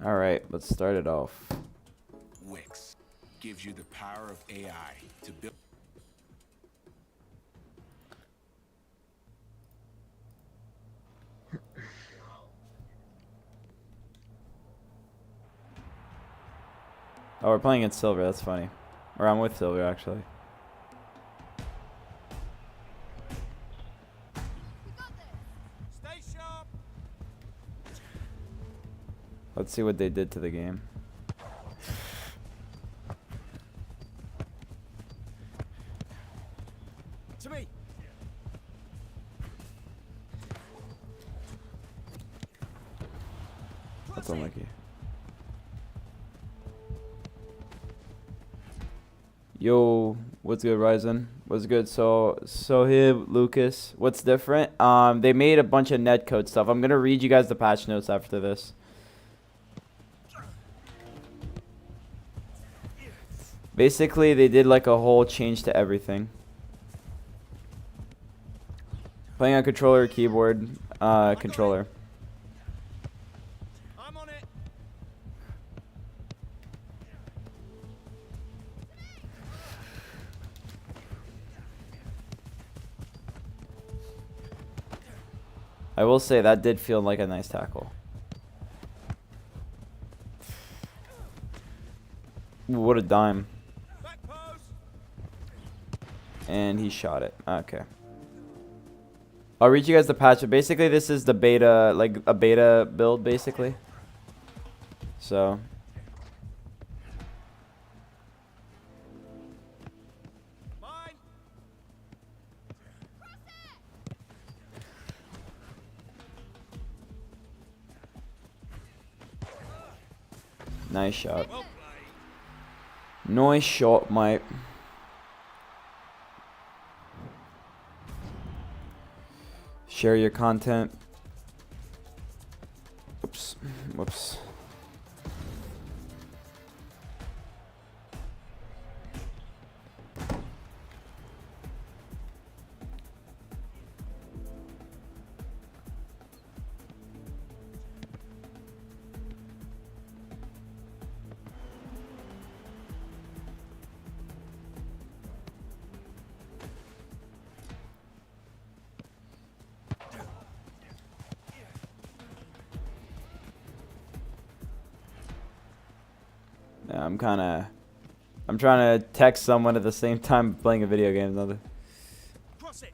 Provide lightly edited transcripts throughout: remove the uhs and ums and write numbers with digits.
All right, let's start it off. Wix gives you the power of AI to build. Oh, we're playing against Silver. That's funny. Or I'm with Silver, actually. Stay sharp. Let's see what they did to the game. To me. That's unlucky. Yo, what's good, Ryzen? What's good? So Sohib, Lucas, what's different? They made a bunch of netcode stuff. I'm gonna read you guys the patch notes after this. Basically, they did like a whole change to everything. Playing on controller, or keyboard, controller. I'm on it. I will say that did feel like a nice tackle. Ooh, what a dime. Back post. And he shot it. Okay. I'll read you guys the patch. But basically, this is the beta, like a beta build, basically. So. Mine. Nice shot. Well played. Nice shot, mate. Share your content. Oops. Whoops. Yeah, I'm trying to text someone at the same time playing a video game. Another. Cross it.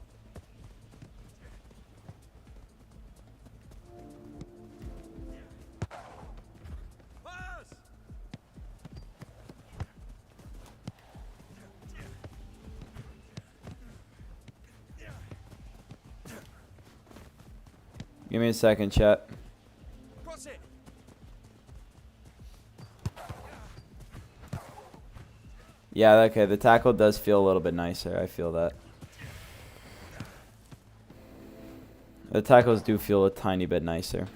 Pass. Give me a second, chat. Cross it. Yeah, okay. The tackle does feel a little bit nicer. I feel that. The tackles do feel a tiny bit nicer.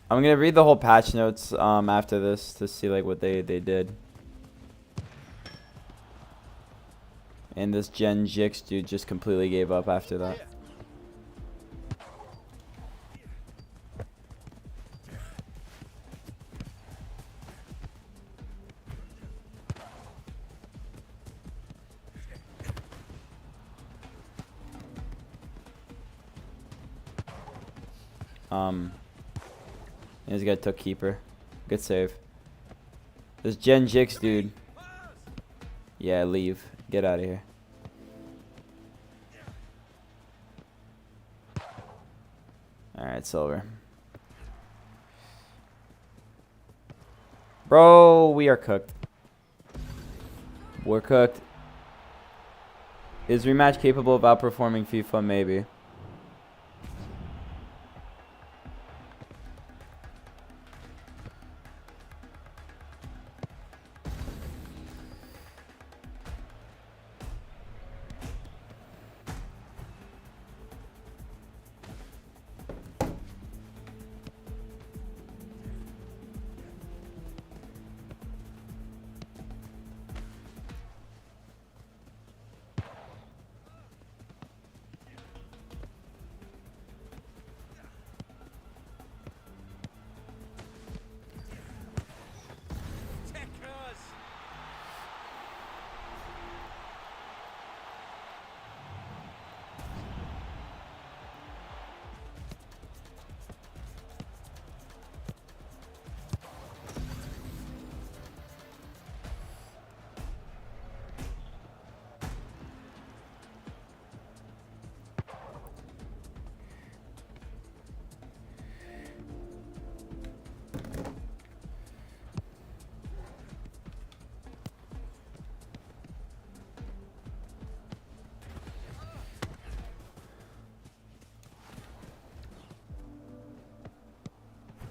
I'm gonna read the whole patch notes after this to see like what they did. And this Gen Jix dude just completely gave up after that. And this guy took keeper. Good save. This Gen Jix dude. Yeah, leave. Get out of here. Alright, Silver. Bro, we are cooked. We're cooked. Is Rematch capable of outperforming FIFA? Maybe.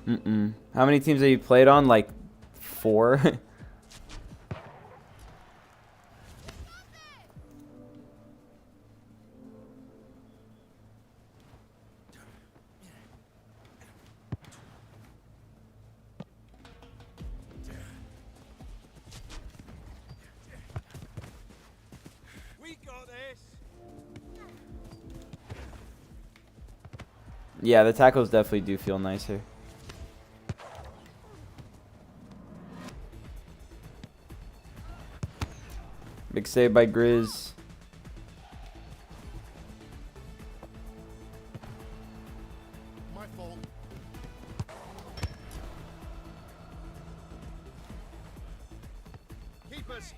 How many teams have you played on? Like 4? Yeah, the tackles definitely do feel nicer. Big save by Grizz. My fault. Keepers.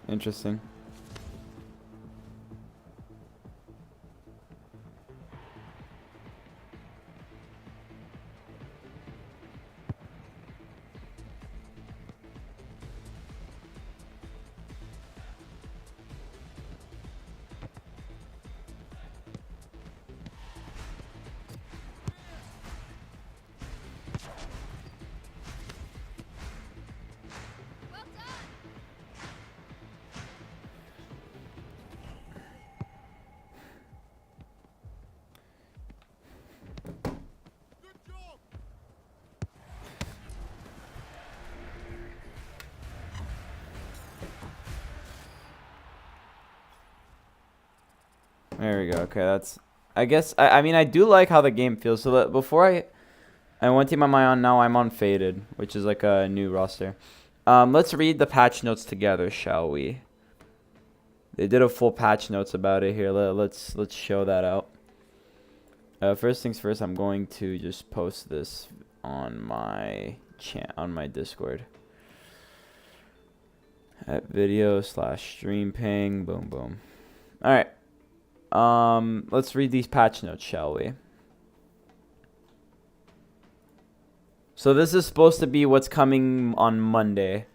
Interesting. There we go. Okay, that's. I guess. I mean, I do like how the game feels. So that before what team am I on now? I'm on Faded, which is like a new roster. Let's read the patch notes together, shall we? They did a full patch notes about it here. Let's show that out. First things first, I'm going to just post this on my Discord. At video/stream ping. Boom boom. All right. Let's read these patch notes, shall we? So this is supposed to be what's coming on Monday.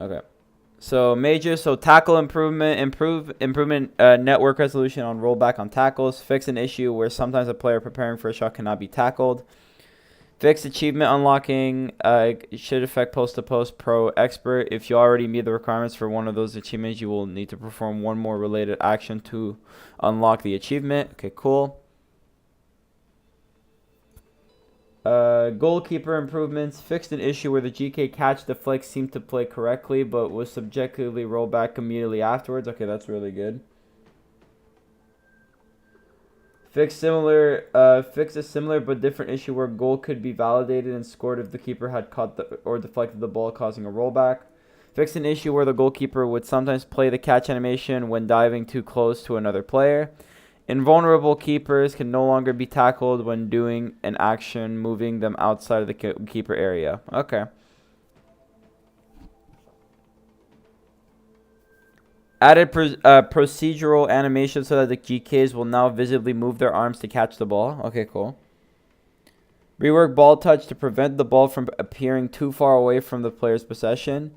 Okay. So tackle improvement network resolution on rollback on tackles. Fix an issue where sometimes a player preparing for a shot cannot be tackled. Fix achievement unlocking should affect post-to-post pro expert. If you already meet the requirements for one of those achievements, you will need to perform one more related action to unlock the achievement. Okay, cool. Goalkeeper improvements. Fixed an issue where the GK catch the flick seemed to play correctly, but was subjectively rolled back immediately afterwards. Okay, that's really good. Fix a similar but different issue where goal could be validated and scored if the keeper had caught or deflected the ball, causing a rollback. Fix an issue where the goalkeeper would sometimes play the catch animation when diving too close to another player. Invulnerable keepers can no longer be tackled when doing an action, moving them outside of the keeper area. Okay. Added procedural animation so that the GKs will now visibly move their arms to catch the ball. Okay, cool. Rework ball touch to prevent the ball from appearing too far away from the player's possession.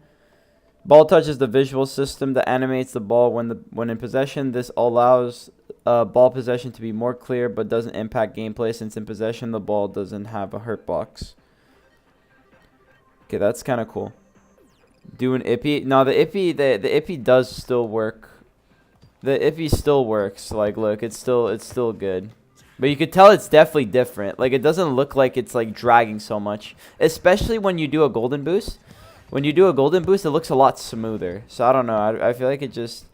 Ball touch is the visual system that animates the ball when in possession. This allows ball possession to be more clear but doesn't impact gameplay since in possession the ball doesn't have a hurt box. Okay, that's kind of cool. Do an Ippy. No, the Ippy does still work. The Ippy still works. Like, look, it's still good. But you could tell it's definitely different. Like, it doesn't look like it's like dragging so much. Especially when you do a golden boost. When you do a golden boost, it looks a lot smoother. So I don't know. I feel like it just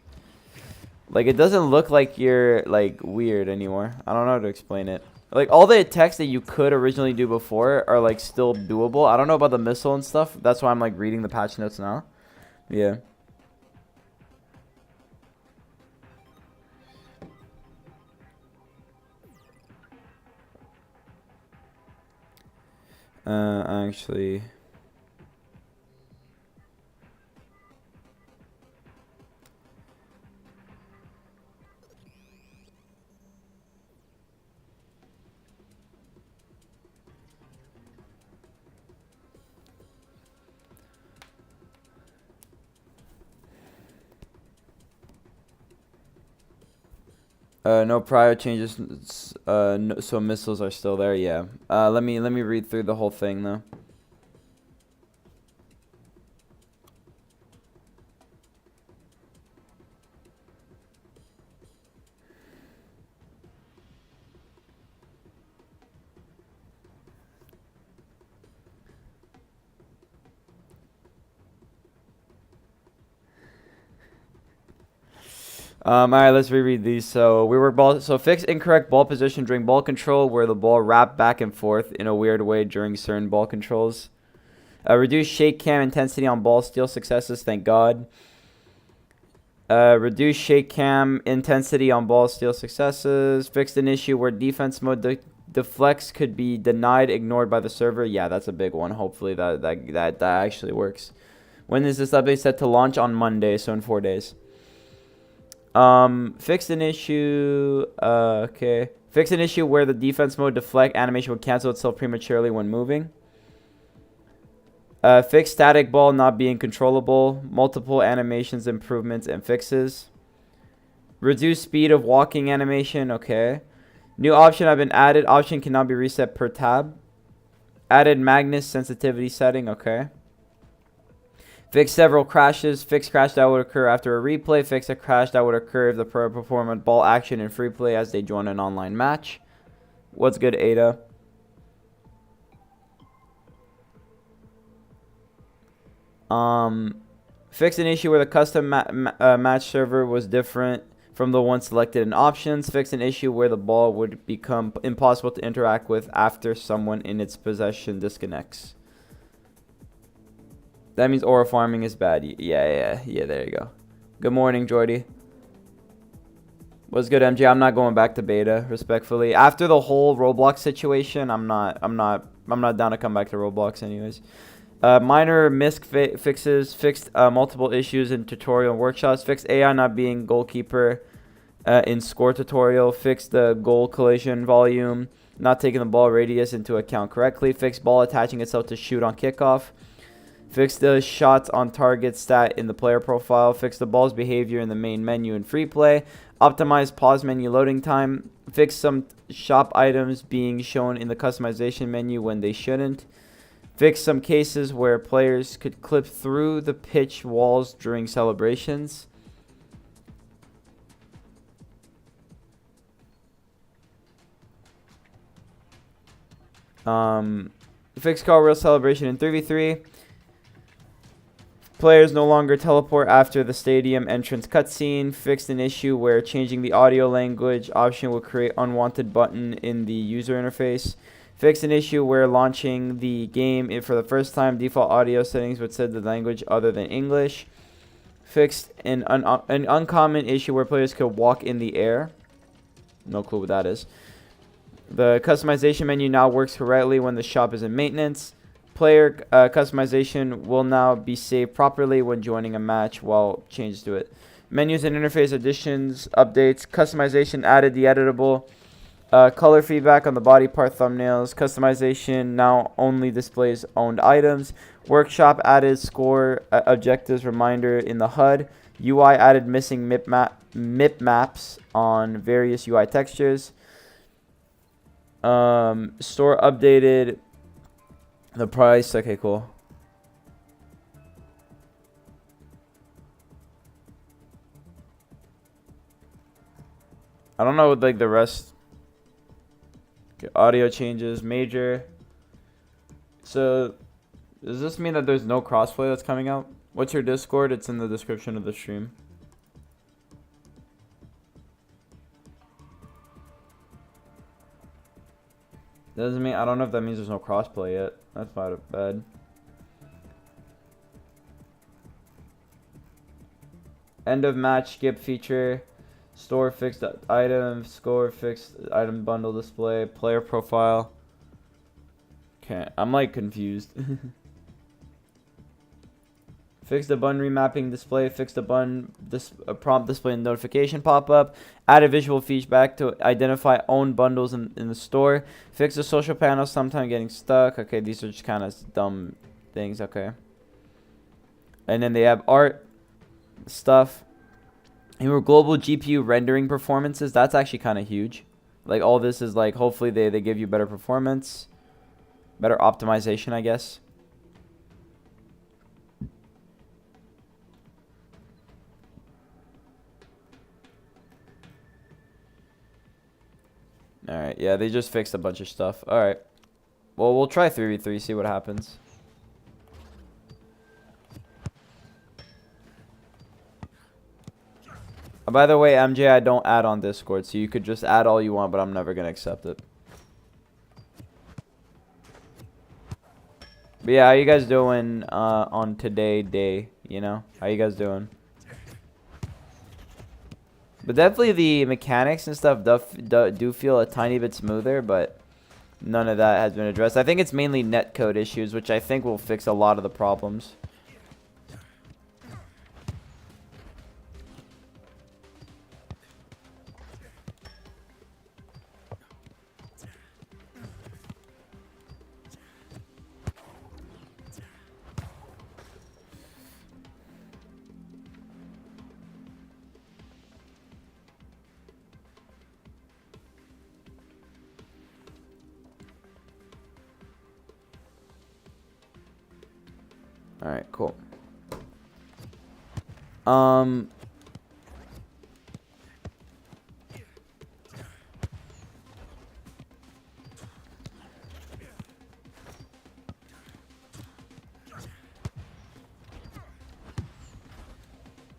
like it doesn't look like you're like weird anymore. I don't know how to explain it. Like, all the attacks that you could originally do before are, like, still doable. I don't know about the missile and stuff. That's why I'm, like, reading the patch notes now. Yeah. Actually... No prior changes. No, so missiles are still there. Yeah. Let me read through the whole thing though. All right, let's reread these. So we work ball. So fix incorrect ball position during ball control, where the ball wrapped back and forth in a weird way during certain ball controls. Reduce shake cam intensity on ball steal successes. Thank God. Reduce shake cam intensity on ball steal successes. Fixed an issue where defense mode deflects could be denied, ignored by the server. Yeah, that's a big one. Hopefully that actually works. When is this update set to launch? On Monday, so in 4 days. Fixed an issue. Okay. Fix an issue where the defense mode deflect animation would cancel itself prematurely when moving. Fix static ball not being controllable. Multiple animations, improvements, and fixes. Reduce speed of walking animation. Okay. New option have been added. Option cannot be reset per tab. Added Magnus sensitivity setting. Okay. Fix several crashes. Fix crash that would occur after a replay. Fix a crash that would occur if the player perform a ball action in free play as they join an online match. What's good, Ada? Fix an issue where the custom match server was different from the one selected in options. Fix an issue where the ball would become impossible to interact with after someone in its possession disconnects. That means aura farming is bad. Yeah, there you go. Good morning, Jordy. What's good, MJ? I'm not going back to beta, respectfully. After the whole Roblox situation, I'm not down to come back to Roblox anyways. Minor misc fixes. Fixed multiple issues in tutorial workshops. Fixed AI not being goalkeeper in score tutorial. Fixed the goal collision volume. Not taking the ball radius into account correctly. Fixed ball attaching itself to shoot on kickoff. Fix the shots on target stat in the player profile. Fix the ball's behavior in the main menu in free play. Optimize pause menu loading time. Fix some shop items being shown in the customization menu when they shouldn't. Fix some cases where players could clip through the pitch walls during celebrations. Fix call real celebration in 3v3. Players no longer teleport after the stadium entrance cutscene. Fixed an issue where changing the audio language option will create unwanted button in the user interface. Fixed an issue where launching the game for the first time, default audio settings would set the language other than English. Fixed an uncommon issue where players could walk in the air. No clue what that is. The customization menu now works correctly when the shop is in maintenance. Player customization will now be saved properly when joining a match while changes to it. Menus and interface additions, updates, customization added the editable. Color feedback on the body part thumbnails. Customization now only displays owned items. Workshop added score objectives reminder in the HUD. UI added missing MIP maps on various UI textures. Store updated the price. Okay, cool. I don't know what like the rest. Okay, audio changes major. So does this mean that there's no crossplay that's coming out? What's your Discord? It's in the description of the stream. Doesn't mean, I don't know if that means there's no crossplay yet. That's not bad. End of match skip feature. Store fixed item. Score fixed item bundle display. Player profile. Okay, I'm like confused. Fix the button remapping display. Fix the button prompt display and notification pop up. Add a visual feedback to identify owned bundles in the store. Fix the social panel sometime getting stuck. Okay, these are just kind of dumb things. Okay. And then they have art stuff. And with global GPU rendering performances, that's actually kind of huge. Like all this is like hopefully they give you better performance, better optimization, I guess. All right, yeah, they just fixed a bunch of stuff. All right, well, we'll try 3v3, see what happens. By the way, MJ, I don't add on Discord, so you could just add all you want, but I'm never gonna accept it. But yeah, how you guys doing on today day? You know, how you guys doing? But definitely the mechanics and stuff do feel a tiny bit smoother, but none of that has been addressed. I think it's mainly netcode issues, which I think will fix a lot of the problems. All right, cool.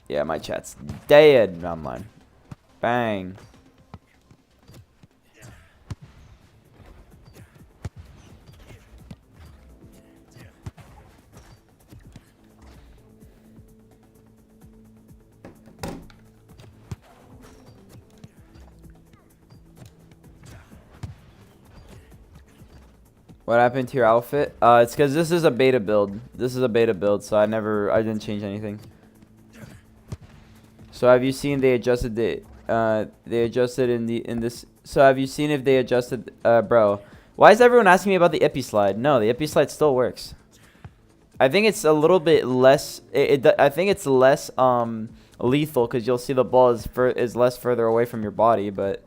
Yeah, my chat's dead online. Bang. What happened to your outfit? It's because this is a beta build. This is a beta build, so I didn't change anything. So have you seen they adjusted in this? So have you seen if they adjusted? Bro, why is everyone asking me about the Ippy slide? No, the Ippy slide still works. I think it's a little bit less. I think it's less lethal because you'll see the ball is less further away from your body, but.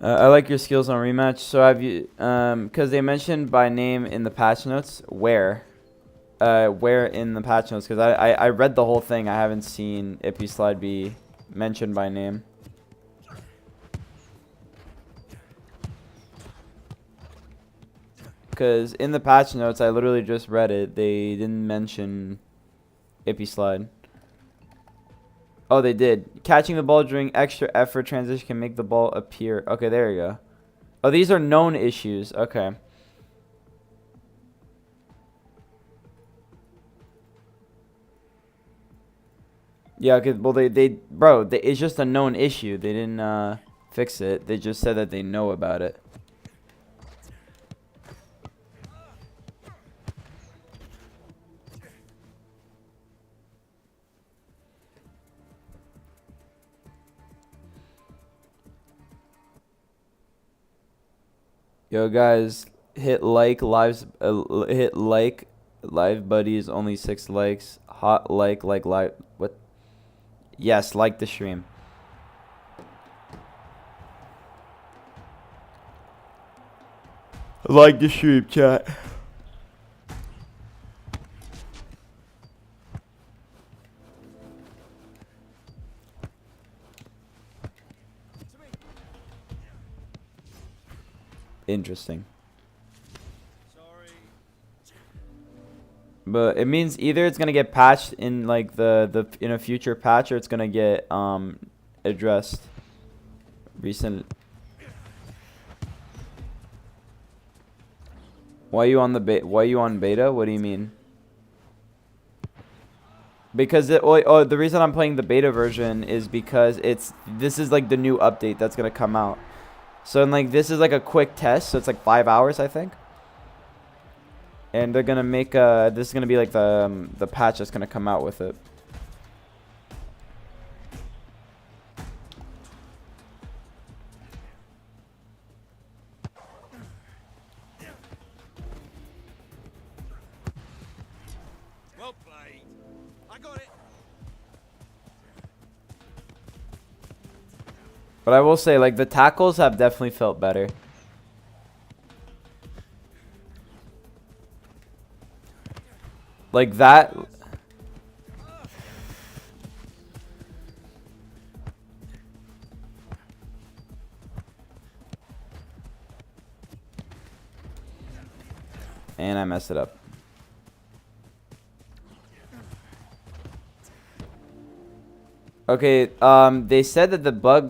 I like your skills on rematch. So have you, because they mentioned by name in the patch notes. Where in the patch notes? Because I read the whole thing. I haven't seen Ippy slide be mentioned by name. Because in the patch notes, I literally just read it. They didn't mention Ippy slide. Oh, they did. Catching the ball during extra effort transition can make the ball appear. Okay, there you go. Oh, these are known issues. Okay. Yeah, okay, well, it's just a known issue. They didn't fix it. They just said that they know about it. Yo, guys, hit like live buddies, only 6 likes. Hot like live. What? Yes, like the stream. Like the stream, chat. Interesting. But it means either it's gonna get patched in like in a future patch, or it's gonna get addressed. Recent. Why are you on beta? What do you mean? Because the reason I'm playing the beta version is because this is like the new update that's gonna come out. So, and like, this is like a quick test, so it's like 5 hours, I think. And they're gonna make this is gonna be like the patch that's gonna come out with it. Well played. I got it. But I will say, like, the tackles have definitely felt better. Like that. And I messed it up. Okay, they said that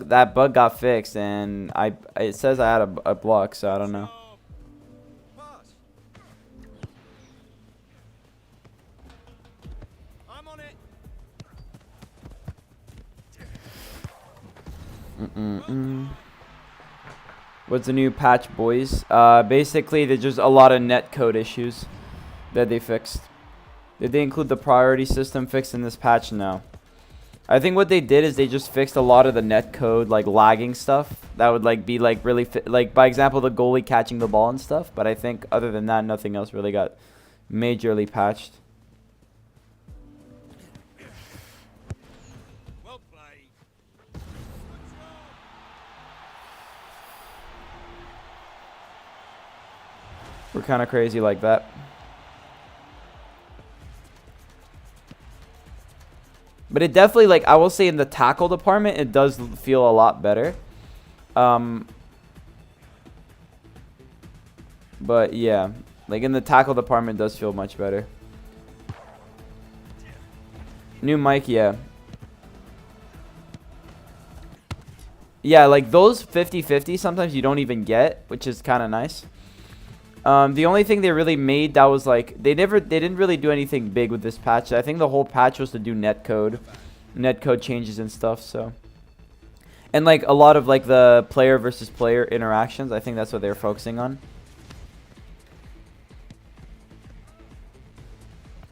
that bug got fixed, and it says I had a block, so I don't know. Pass. I'm on it. What's the new patch, boys? Basically, there's just a lot of netcode issues that they fixed. Did they include the priority system fixed in this patch? No. I think what they did is they just fixed a lot of the netcode, like lagging stuff that would like be like really like, by example, the goalie catching the ball and stuff. But I think other than that, nothing else really got majorly patched. Well played. We're kind of crazy like that. But it definitely, like, I will say in the tackle department, it does feel a lot better. But yeah, like in the tackle department, it does feel much better. New mic, yeah. Yeah, like those 50-50 sometimes you don't even get, which is kind of nice. The only thing they really made that was like they didn't really do anything big with this patch. I think the whole patch was to do netcode changes and stuff. So, and like a lot of like the player versus player interactions. I think that's what they're focusing on.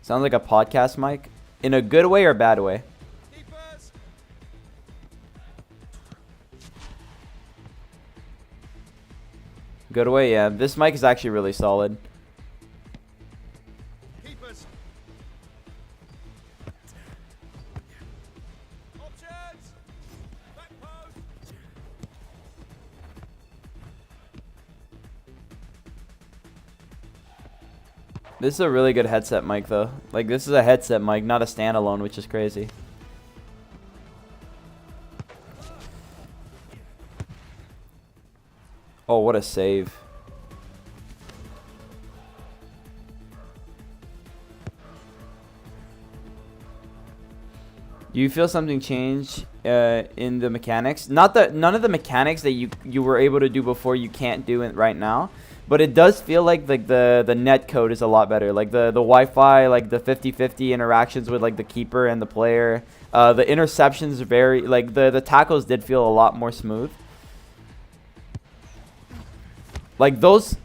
Sounds like a podcast mic, in a good way or bad way. Keepers. Good way, yeah. This mic is actually really solid. Keepers. Options. Back post. This is a really good headset mic though. Like this is a headset mic, not a standalone, which is crazy. Oh, what a save. Do you feel something change in the mechanics? Not that none of the mechanics that you were able to do before you can't do it right now, but it does feel like the net code is a lot better. Like the Wi-Fi, like the 50-50 interactions with like the keeper and the player. The interceptions are very like the tackles did feel a lot more smooth. Like those,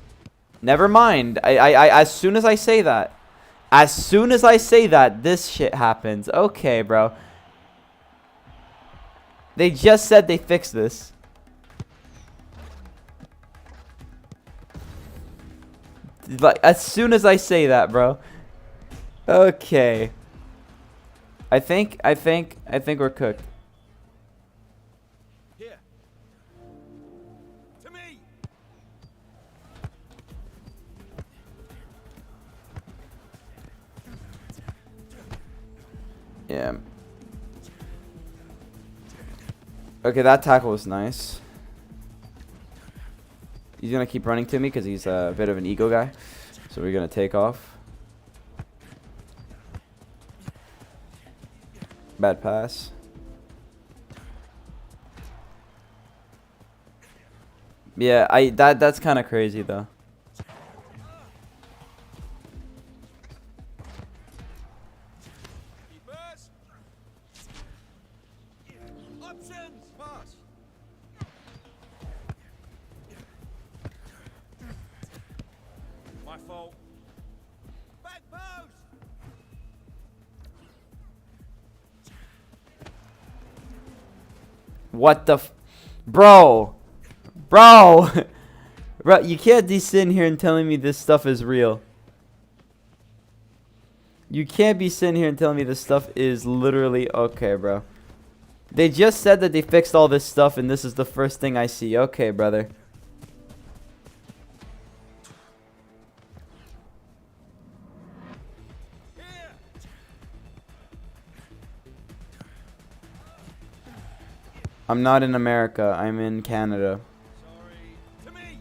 never mind. I as soon as I say that, this shit happens. Okay, bro. They just said they fixed this. Like as soon as I say that, bro. Okay. I think we're cooked. Here. To me. Yeah. Okay, that tackle was nice. He's gonna keep running to me because he's a bit of an ego guy. So we're gonna take off. Bad pass. Yeah, that's kind of crazy though. Keepers. Options. Pass. My fault. What the bro? Bro! Bro, you can't be sitting here and telling me this stuff is real. You can't be sitting here and telling me this stuff is literally... Okay, bro. They just said that they fixed all this stuff and this is the first thing I see. Okay, brother. I'm not in America. I'm in Canada. Sorry. To me.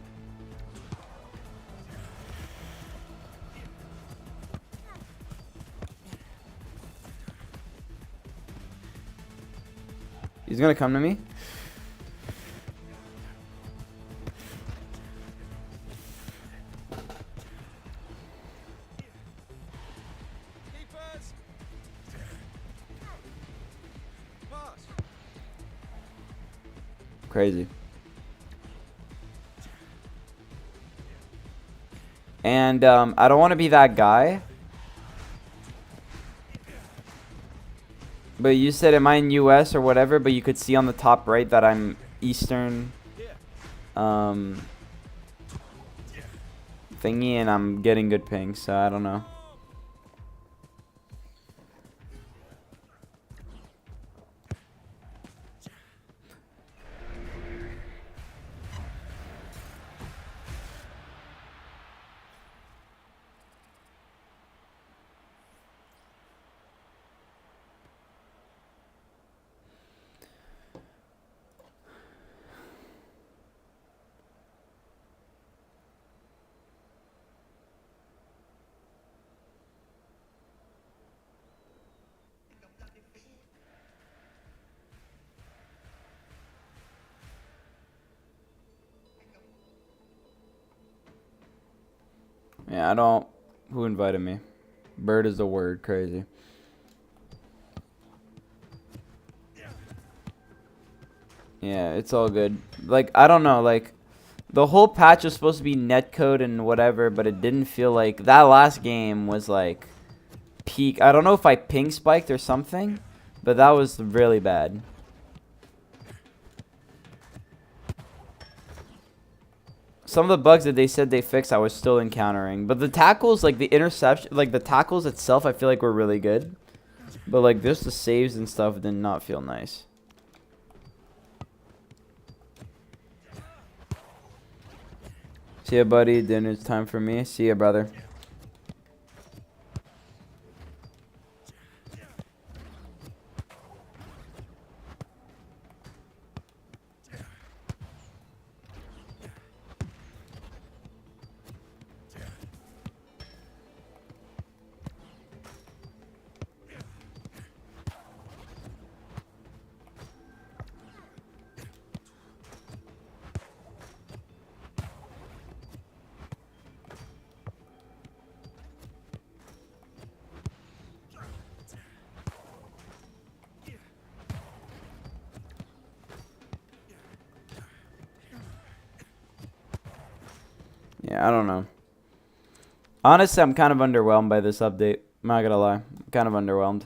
He's gonna come to me. Keepers. Pass. Crazy. And I don't want to be that guy. But you said, am I in US or whatever? But you could see on the top right that I'm Eastern thingy, and I'm getting good ping, so I don't know. Yeah, I don't... Who invited me? Bird is the word. Crazy. Yeah, it's all good. Like, I don't know, like... The whole patch was supposed to be netcode and whatever, but it didn't feel like... That last game was, like... Peak. I don't know if I ping spiked or something, but that was really bad. Some of the bugs that they said they fixed, I was still encountering. But the tackles, like the interception, like the tackles itself, I feel like were really good. But like just the saves and stuff did not feel nice. See ya, buddy. Dinner's time for me. See ya, brother. Yeah, I don't know. Honestly, I'm kind of underwhelmed by this update. I'm not gonna lie. I'm kind of underwhelmed.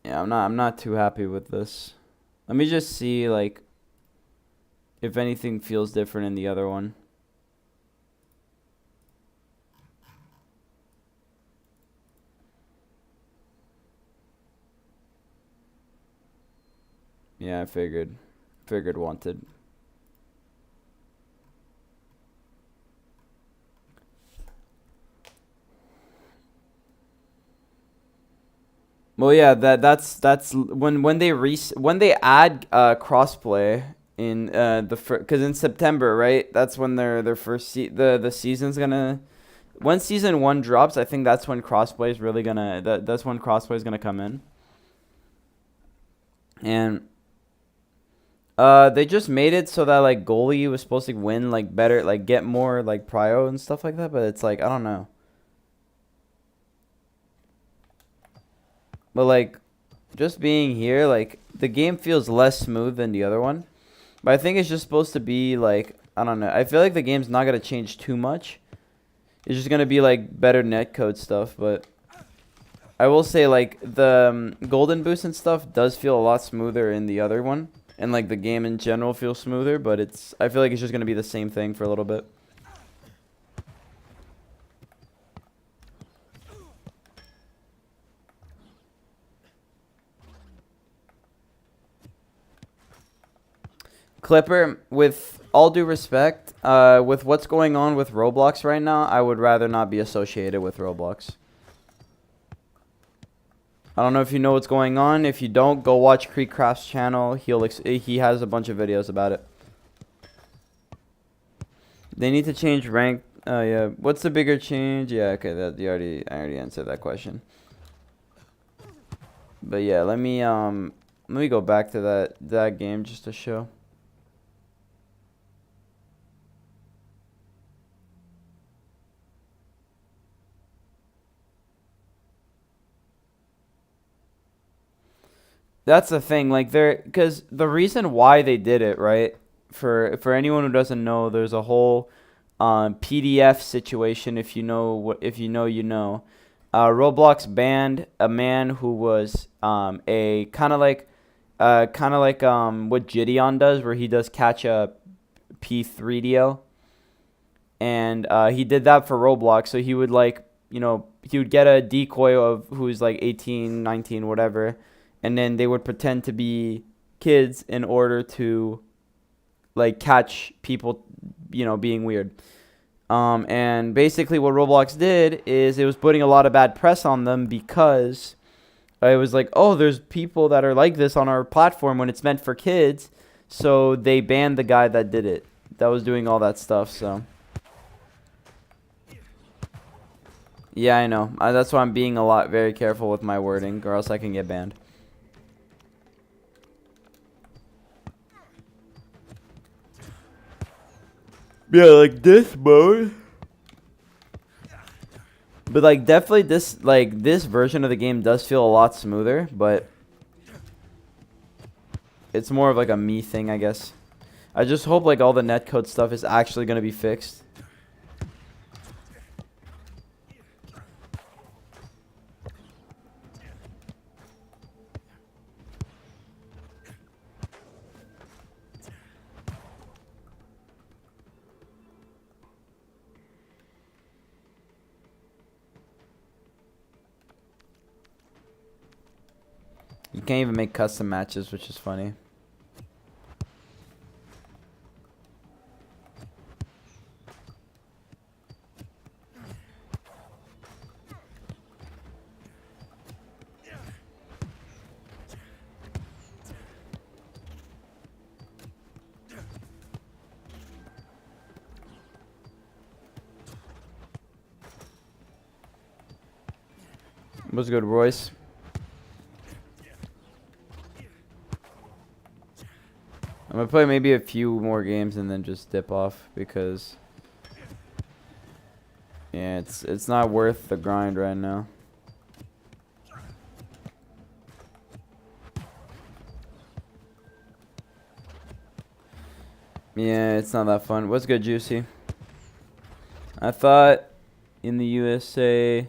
Yeah, I'm not too happy with this. Let me just see like if anything feels different in the other one. Yeah, I figured wanted. Well, yeah, that's when they add crossplay in because in September, right? That's when their first the season's gonna. When season 1 drops, I think that's when crossplay is really gonna that's when crossplay is gonna come in. And they just made it so that like goalie was supposed to win like better, like get more like prio and stuff like that, but it's like I don't know. But like just being here, like the game feels less smooth than the other one. But I think it's just supposed to be like I don't know. I feel like the game's not gonna change too much. It's just gonna be like better netcode stuff, but I will say like the golden boost and stuff does feel a lot smoother in the other one, and like the game in general feels smoother. But I feel like it's just gonna be the same thing for a little bit. Clipper, with all due respect, with what's going on with Roblox right now, I would rather not be associated with Roblox. I don't know if you know what's going on. If you don't, go watch Creekcraft's channel. He has a bunch of videos about it. They need to change rank. Oh yeah, what's the bigger change? Yeah, okay, I already answered that question. But yeah, let me go back to that game just to show. That's the thing, like because the reason why they did it, right? For anyone who doesn't know, there's a whole PDF situation. If you know, you know. Roblox banned a man who was a kind of like what Gideon does, where he does catch a P3DO, and he did that for Roblox. So he would he would get a decoy of who's like 18, 19, whatever. And then they would pretend to be kids in order to, like, catch people, being weird. And basically what Roblox did is it was putting a lot of bad press on them because it was like, oh, there's people that are like this on our platform when it's meant for kids. So they banned the guy that did it, that was doing all that stuff, so. Yeah, I know. That's why I'm being very careful with my wording, or else I can get banned. Yeah, like this mode. But like definitely this version of the game does feel a lot smoother, but it's more of like a me thing, I guess. I just hope like all the netcode stuff is actually gonna be fixed. You can't even make custom matches, which is funny. What's good, Royce? I'm gonna play maybe a few more games and then just dip off because yeah, it's not worth the grind right now. Yeah, it's not that fun. What's good, Juicy? I thought in the USA.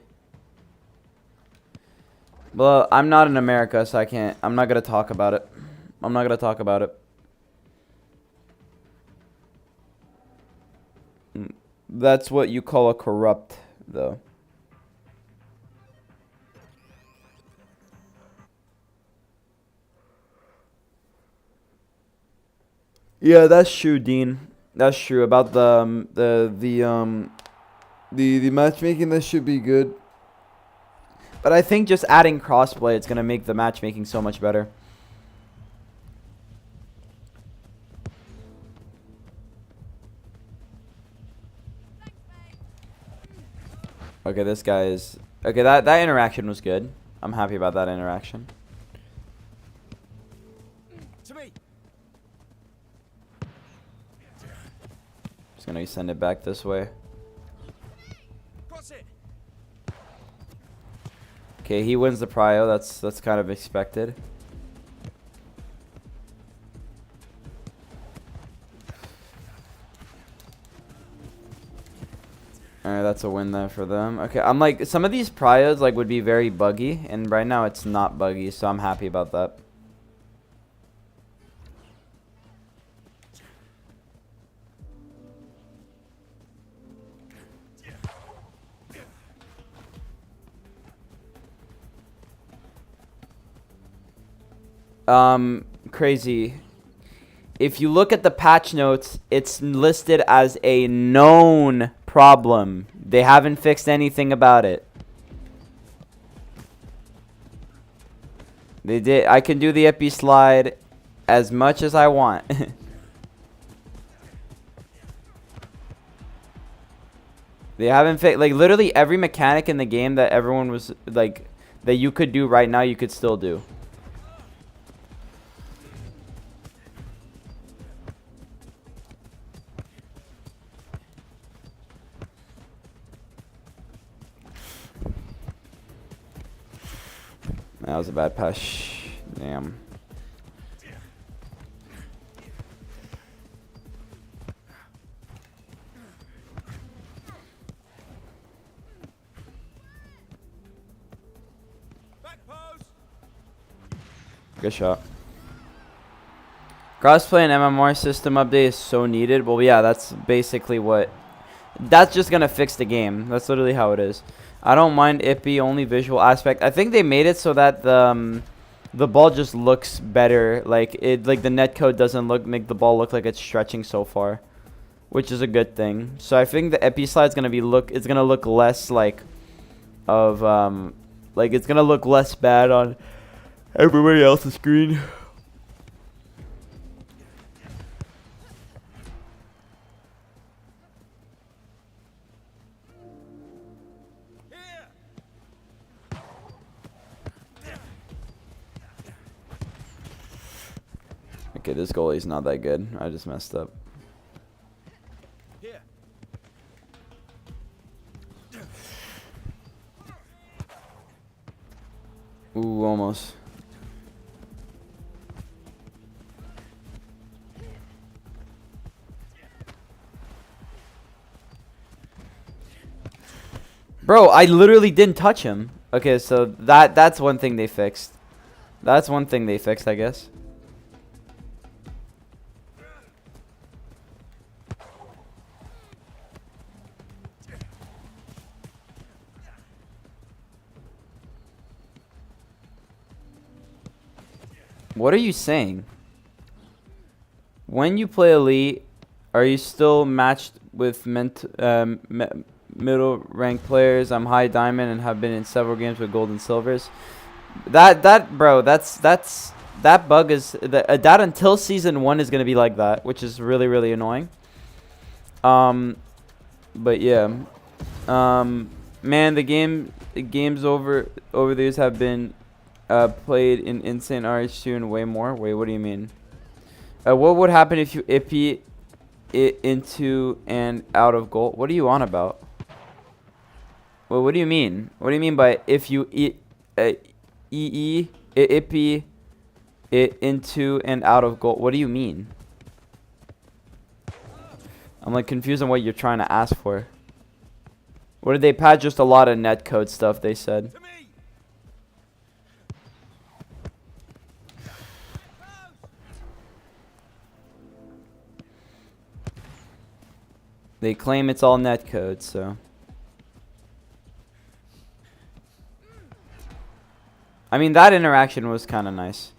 Well, I'm not in America, so I'm not gonna talk about it. I'm not gonna talk about it. That's what you call a corrupt, though. Yeah, that's true, Dean. That's true about the matchmaking. That should be good. But I think just adding crossplay, it's gonna make the matchmaking so much better. Okay, this guy is... Okay, that interaction was good. I'm happy about that interaction. To me. Just gonna send it back this way. Cross it. Okay, he wins the prio. That's kind of expected. Alright, that's a win there for them. Okay, I'm like, some of these pryos like would be very buggy, and right now it's not buggy, so I'm happy about that. Crazy. If you look at the patch notes, it's listed as a known problem. They haven't fixed anything about it. They did. I can do the epi slide as much as I want. They haven't fixed, like, literally every mechanic in the game that everyone was like that you could do right now, you could still do. That was a bad pass. Damn. Back post. Good shot. Crossplay and MMR system update is so needed. Well, yeah, that's basically what. That's just gonna fix the game. That's literally how it is. I don't mind ippy, only visual aspect. I think they made it so that the ball just looks better. Like the net code doesn't make the ball look like it's stretching so far, which is a good thing. So I think the epi slide is gonna it's gonna look less like like it's gonna look less bad on everybody else's screen. Okay, this goalie's not that good. I just messed up. Here. Ooh, almost. Bro, I literally didn't touch him. Okay, so that's one thing they fixed. That's one thing they fixed, I guess. What are you saying? When you play Elite, are you still matched with middle ranked players? I'm high diamond and have been in several games with gold and silvers. That bug is that until season 1 is gonna be like that, which is really annoying. But yeah, man, the games over the years have been played in insane RH2 and way more. Wait, what do you mean? What would happen if you ippy it into and out of goal? What are you on about? Well, what do you mean? What do you mean by if you ippy it into and out of goal? What do you mean? I'm like confused on what you're trying to ask for. What did they patch? Just a lot of netcode stuff, they said. To me. They claim it's all netcode, so. I mean, that interaction was kind of nice.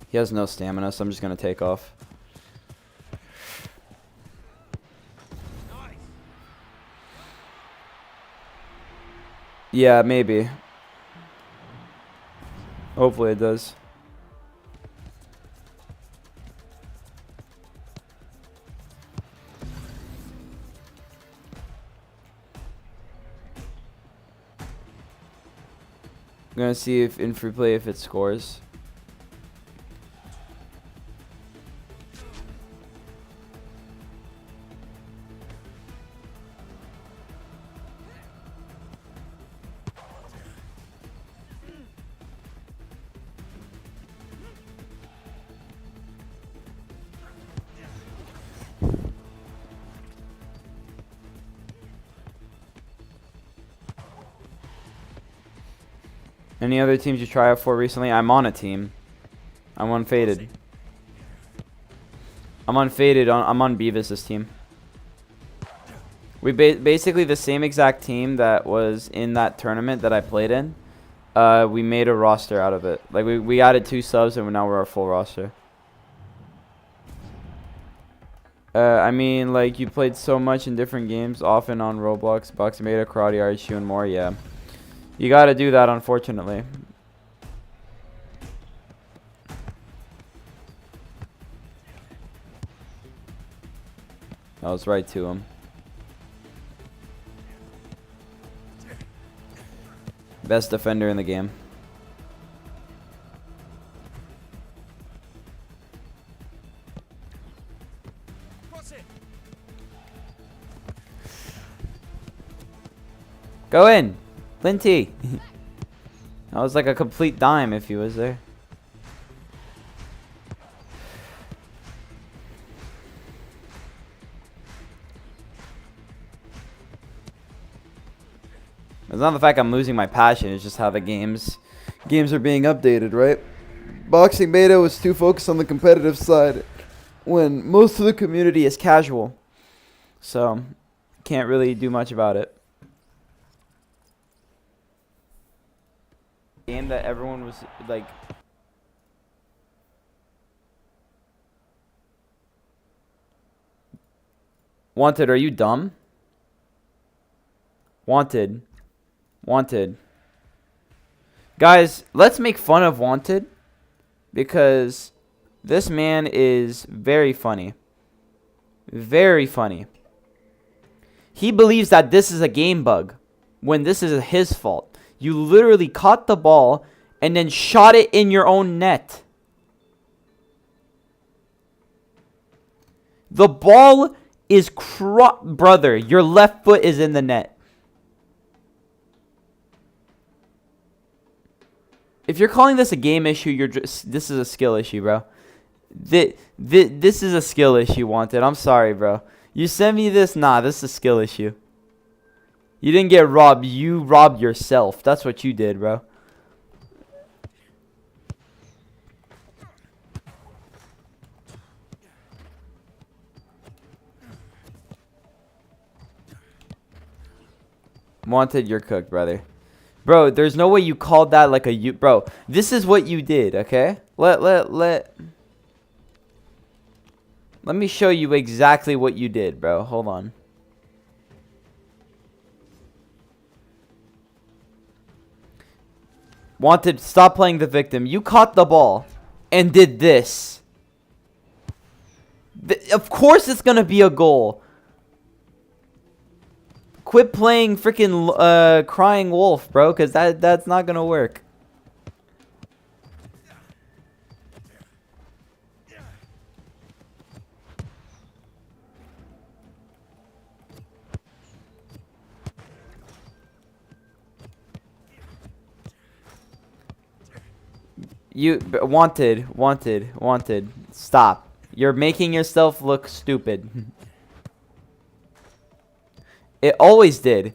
He has no stamina, so I'm just going to take off. Nice. Yeah, maybe. Hopefully it does. I'm going to see if in free play if it scores. Any other teams you try out for recently? I'm on a team. I'm unfaded. I'm unfaded. I'm on Beavis's team. We basically the same exact team that was in that tournament that I played in. We made a roster out of it. Like we added 2 subs and now we're our full roster. I mean, like you played so much in different games, often on Roblox, Boxing Beta, Karate, RHU, and more. Yeah, you got to do that, unfortunately. I was right to him. Best defender in the game. Go in, Linty. That was like a complete dime if he was there. It's not the fact I'm losing my passion, it's just how the games are being updated, right? Boxing Beta was too focused on the competitive side when most of the community is casual. So, can't really do much about it. Game that everyone was like Wanted, are you dumb? Wanted. Guys, let's make fun of Wanted because this man is very funny. Very funny. He believes that this is a game bug when this is his fault. You literally caught the ball and then shot it in your own net. The ball is brother, your left foot is in the net. If you're calling this a game issue, this is a skill issue, bro. This is a skill issue, Wanted. I'm sorry, bro. You send me this? Nah, this is a skill issue. You didn't get robbed. You robbed yourself. That's what you did, bro. Wanted, you're cooked, brother. Bro, there's no way you called that like a bro. This is what you did, okay? Let me show you exactly what you did, bro. Hold on. Wanted, stop playing the victim. You caught the ball and did this. Of course it's going to be a goal. Quit playing freaking crying wolf, bro, because that's not going to work. Wanted. Stop. You're making yourself look stupid. It always did.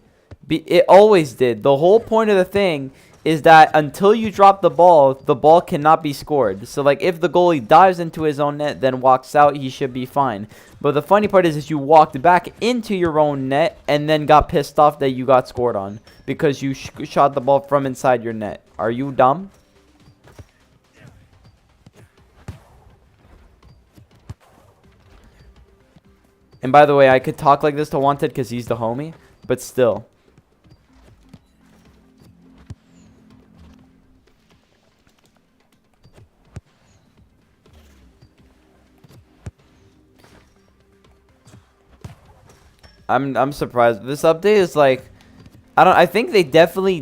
It always did. The whole point of the thing is that until you drop the ball cannot be scored. So, like, if the goalie dives into his own net, then walks out, he should be fine. But the funny part is you walked back into your own net and then got pissed off that you got scored on because you shot the ball from inside your net. Are you dumb? And by the way, I could talk like this to Wanted because he's the homie, but still. I'm surprised. This update is like, I think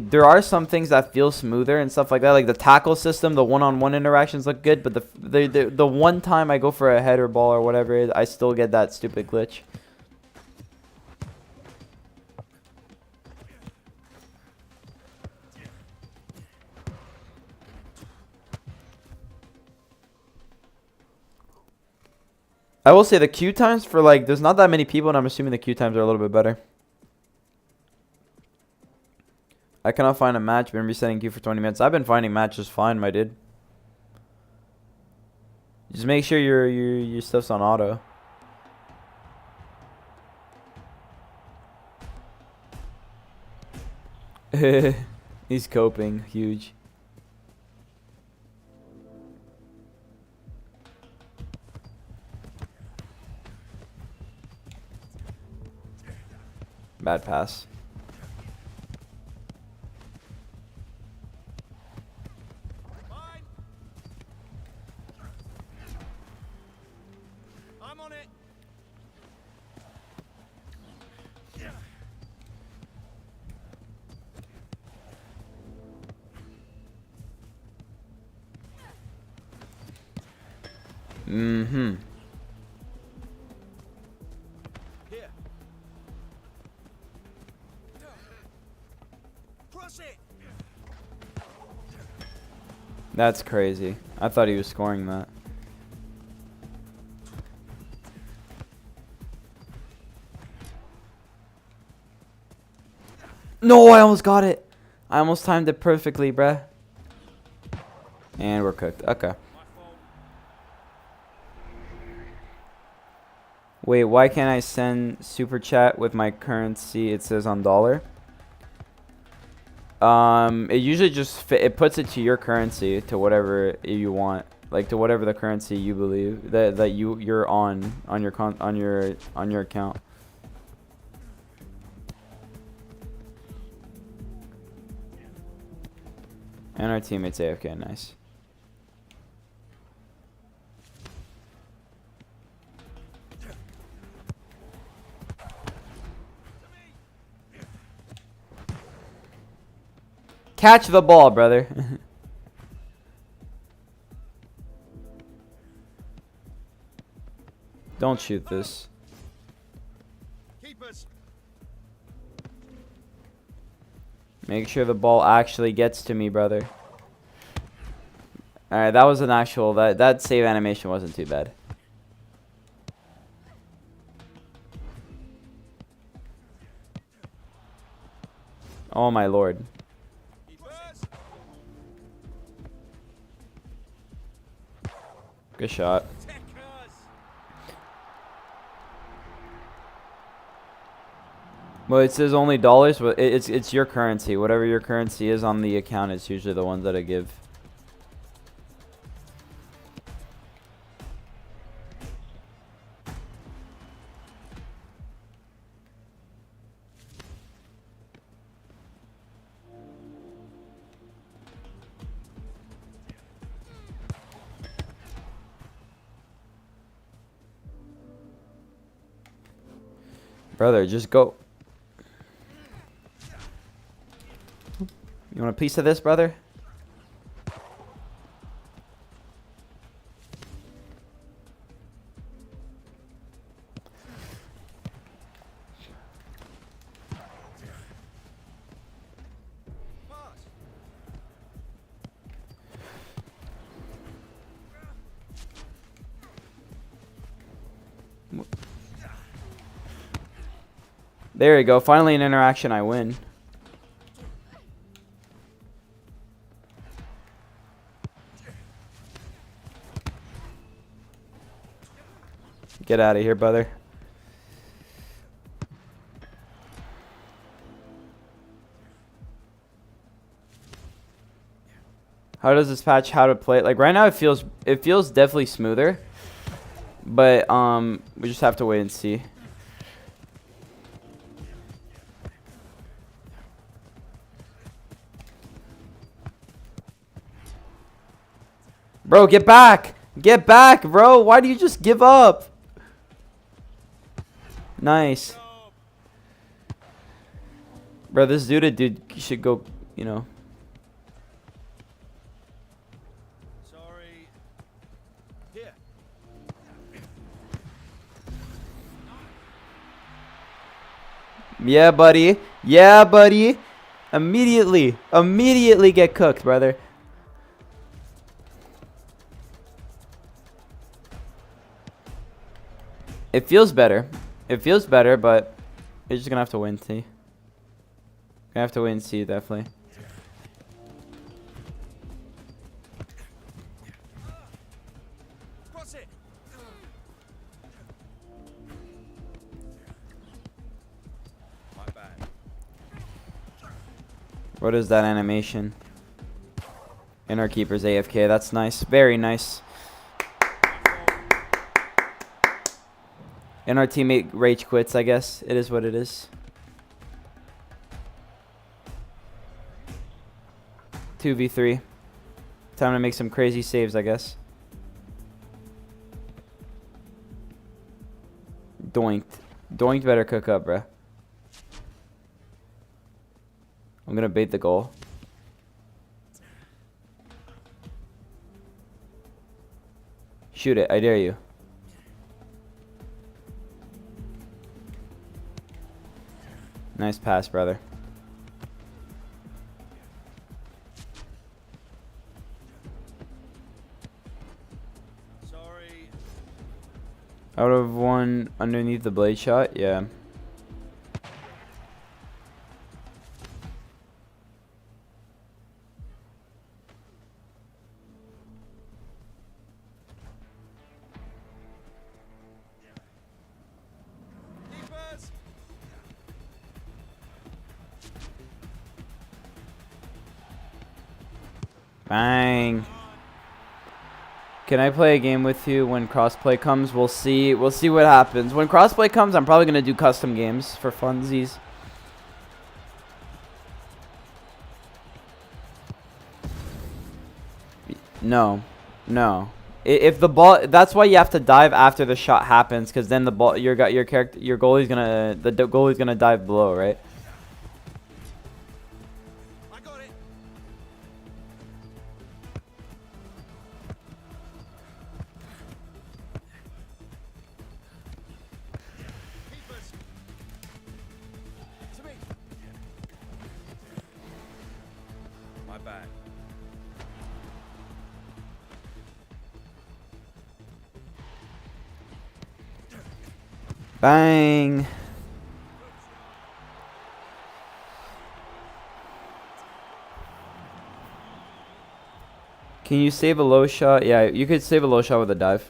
there are some things that feel smoother and stuff like that. Like the tackle system, the one-on-one interactions look good, but the one time I go for a header ball or whatever it is, I still get that stupid glitch. I will say the queue times for like, there's not that many people and I'm assuming the queue times are a little bit better. I cannot find a match. Been resetting queue for 20 minutes. I've been finding matches fine, my dude. Just make sure your stuff's on auto. He's coping. Huge. Bad pass. Fine. I'm on it. Mm-hmm. Here. Cross it. That's crazy. I thought he was scoring that. No, I almost got it. I almost timed it perfectly, bruh. And we're cooked. Okay. My fault. Wait, why can't I send super chat with my currency? It says on dollar. It usually just it puts it to your currency, to whatever you want, like to whatever the currency you believe that you're on your account. And our teammates AFK, nice. Catch the ball, brother. Don't shoot this. Keepers. Make sure the ball actually gets to me, brother. Alright, that was an actual... That save animation wasn't too bad. Oh my lord. Keepers. Good shot. Techers. Well, it says only dollars, but it's your currency. Whatever your currency is on the account is usually the ones that I give. Brother, just go. You want a piece of this, brother? Pass. There you go. Finally an interaction I win. Get out of here, brother. How does this patch how to play? Like right now it feels definitely smoother. But we just have to wait and see. Bro, get back! Get back, bro! Why do you just give up? Nice. Bro, this dude should go, you know. Sorry. Here. Yeah, buddy. Yeah, buddy. Immediately get cooked, brother. It feels better. It feels better, but you're just gonna have to win, see. Gonna I have to wait and see, definitely. Cross it. My bad. What is that animation? Inner keeper's AFK. That's nice. Very nice. And our teammate rage quits, I guess. It is what it is. 2v3. Time to make some crazy saves, I guess. Doinked. Doinked better cook up, bruh. I'm gonna bait the goal. Shoot it, I dare you. Nice pass, brother. Sorry. Out of one underneath the blade shot, yeah. Keepers. Bang. Can I play a game with you when crossplay comes? We'll see. We'll see what happens. When crossplay comes, I'm probably gonna do custom games for funsies. No, no. If the ball, that's why you have to dive after the shot happens, because then the ball, your character, your goalie's gonna, the goalie's gonna dive below, right? I got it. Keepers. To me. My bad. Bang. Can you save a low shot? Yeah, you could save a low shot with a dive.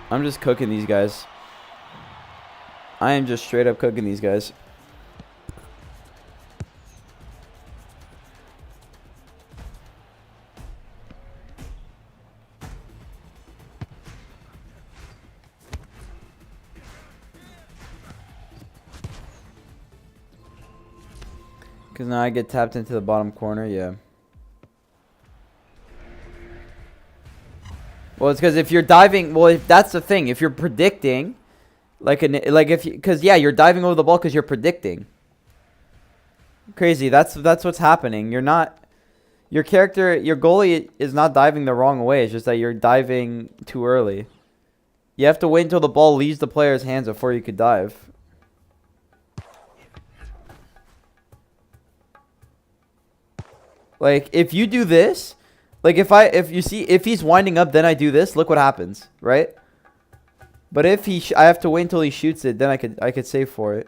I'm just cooking these guys. I am just straight up cooking these guys. Because now I get tapped into the bottom corner, yeah. Well, it's because if you're diving, well, if that's the thing. If you're predicting, like because yeah, you're diving over the ball because you're predicting. Crazy. That's what's happening. You're not, your character, your goalie is not diving the wrong way. It's just that you're diving too early. You have to wait until the ball leaves the player's hands before you could dive. Like, if you do this, like if you see, if he's winding up, then I do this, look what happens, right? But if I have to wait until he shoots it, then I could save for it.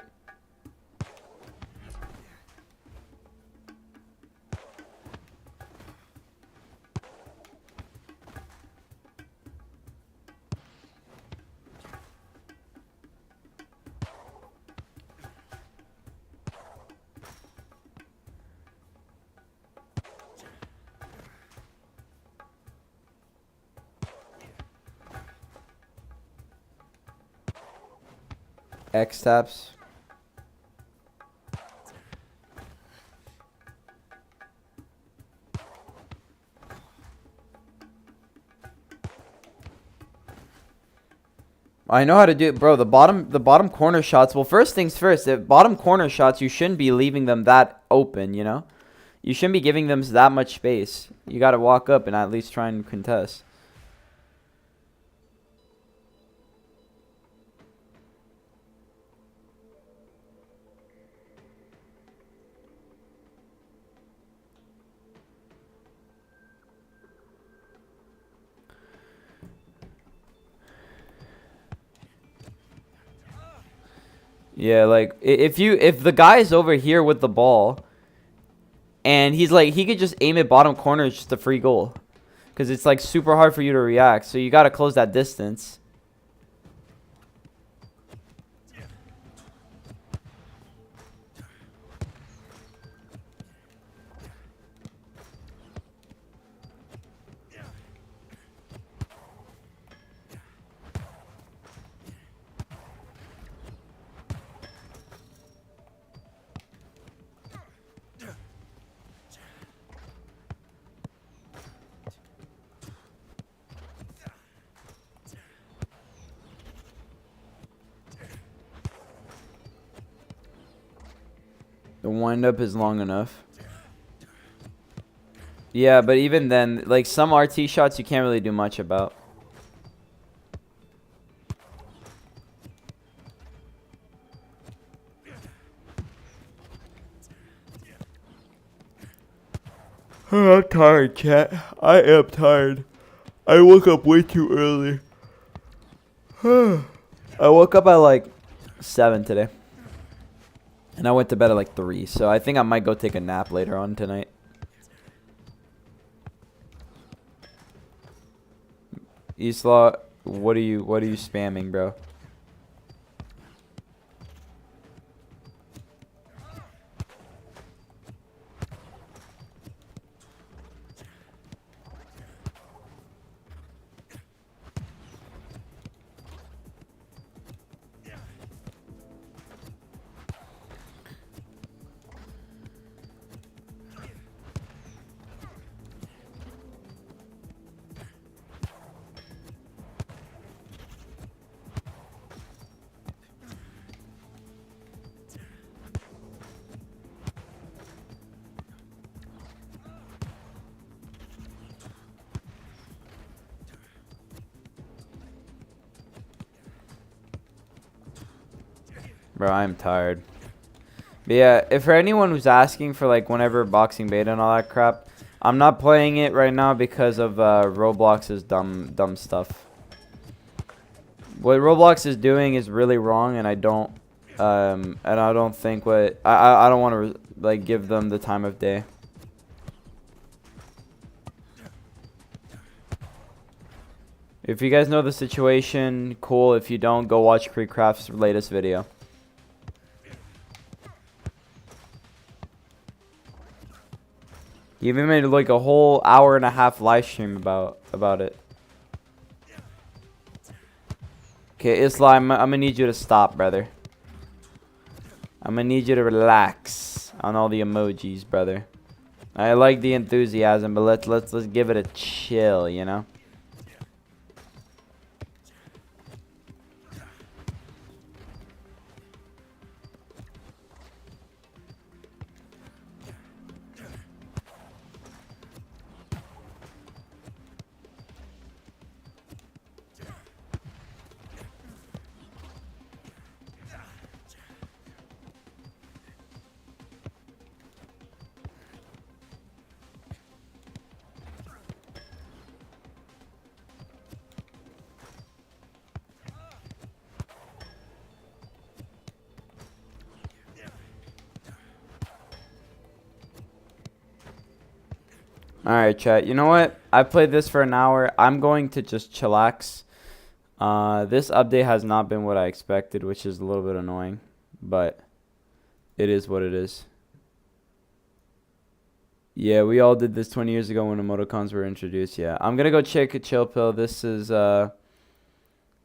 X taps. I know how to do it, bro. The bottom corner shots. Well, first things first. The bottom corner shots, you shouldn't be leaving them that open, you know? You shouldn't be giving them that much space. You got to walk up and at least try and contest. Yeah, like if the guy's over here with the ball, and he's like he could just aim it bottom corner, it's just a free goal, because it's like super hard for you to react. So you gotta close that distance. The wind-up is long enough. Yeah, but even then, like, some RT shots you can't really do much about. I'm tired, chat. I am tired. I woke up way too early. I woke up at, like, 7 today. And I went to bed at like 3, so I think I might go take a nap later on tonight. Isla, what are you spamming, bro? Bro, I'm tired. But yeah, if for anyone who's asking for like whenever boxing beta and all that crap, I'm not playing it right now because of Roblox's dumb stuff. What Roblox is doing is really wrong, and I don't think I don't want to like give them the time of day. If you guys know the situation, cool. If you don't, go watch Creekcraft's latest video. He even made like a whole hour-and-a-half live stream about it. Okay, Isla, I'm gonna need you to stop, brother. I'm gonna need you to relax on all the emojis, brother. I like the enthusiasm, but let's give it a chill, you know? Alright, chat. You know what? I played this for an hour. I'm going to just chillax. This update has not been what I expected, which is a little bit annoying. But it is what it is. Yeah, we all did this 20 years ago when emoticons were introduced. Yeah, I'm going to go check a chill pill. This is... this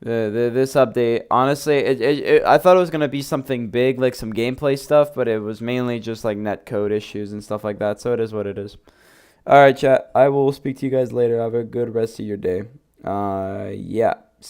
update, honestly, I thought it was going to be something big, like some gameplay stuff, but it was mainly just like net code issues and stuff like that, so it is what it is. Alright, chat, I will speak to you guys later. Have a good rest of your day. Yeah.